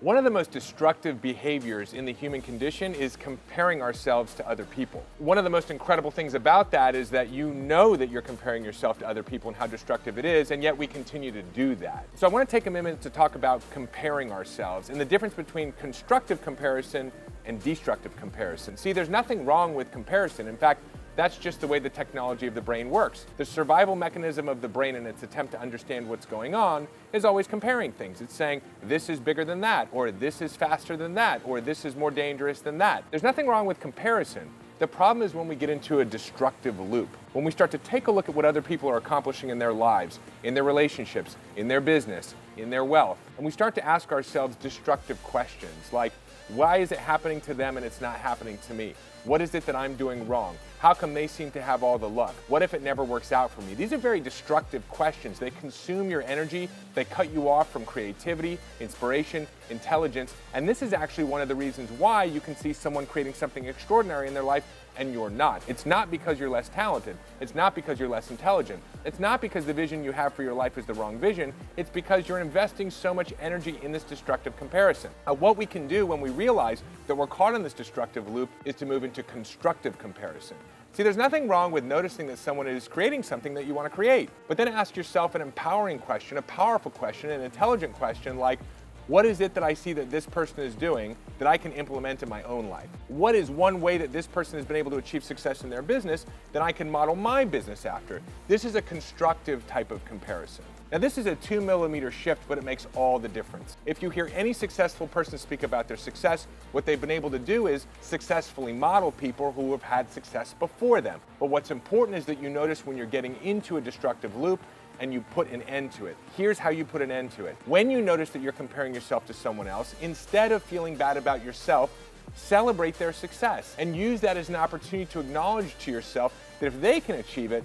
One of the most destructive behaviors in the human condition is comparing ourselves to other people. One of the most incredible things about that is that you know that you're comparing yourself to other people and how destructive it is, and yet we continue to do that. So I want to take a minute to talk about comparing ourselves and the difference between constructive comparison and destructive comparison. See, there's nothing wrong with comparison. In fact, that's just the way the technology of the brain works. The survival mechanism of the brain in its attempt to understand what's going on is always comparing things. It's saying, this is bigger than that, or this is faster than that, or this is more dangerous than that. There's nothing wrong with comparison. The problem is when we get into a destructive loop, when we start to take a look at what other people are accomplishing in their lives, in their relationships, in their business, in their wealth, and we start to ask ourselves destructive questions like, why is it happening to them and it's not happening to me? What is it that I'm doing wrong? How come they seem to have all the luck? What if it never works out for me? These are very destructive questions. They consume your energy. They cut you off from creativity, inspiration, intelligence. And this is actually one of the reasons why you can see someone creating something extraordinary in their life and you're not. It's not because you're less talented. It's not because you're less intelligent. It's not because the vision you have for your life is the wrong vision. It's because you're investing so much energy in this destructive comparison. What we can do when we realize that we're caught in this destructive loop is to move into constructive comparison. See, there's nothing wrong with noticing that someone is creating something that you want to create, but then ask yourself an empowering question, a powerful question, an intelligent question like, what is it that I see that this person is doing that I can implement in my own life? What is one way that this person has been able to achieve success in their business that I can model my business after? This is a constructive type of comparison. Now, this is a 2 mm shift, but it makes all the difference. If you hear any successful person speak about their success, what they've been able to do is successfully model people who have had success before them. But what's important is that you notice when you're getting into a destructive loop and you put an end to it. Here's how you put an end to it. When you notice that you're comparing yourself to someone else, instead of feeling bad about yourself, celebrate their success and use that as an opportunity to acknowledge to yourself that if they can achieve it,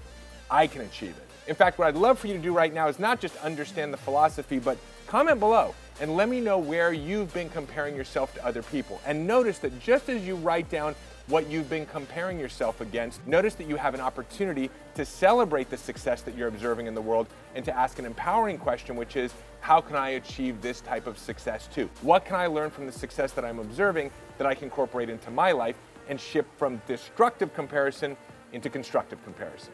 I can achieve it. In fact, what I'd love for you to do right now is not just understand the philosophy, but comment below and let me know where you've been comparing yourself to other people. And notice that just as you write down what you've been comparing yourself against, notice that you have an opportunity to celebrate the success that you're observing in the world and to ask an empowering question, which is, how can I achieve this type of success too? What can I learn from the success that I'm observing that I can incorporate into my life and shift from destructive comparison into constructive comparison?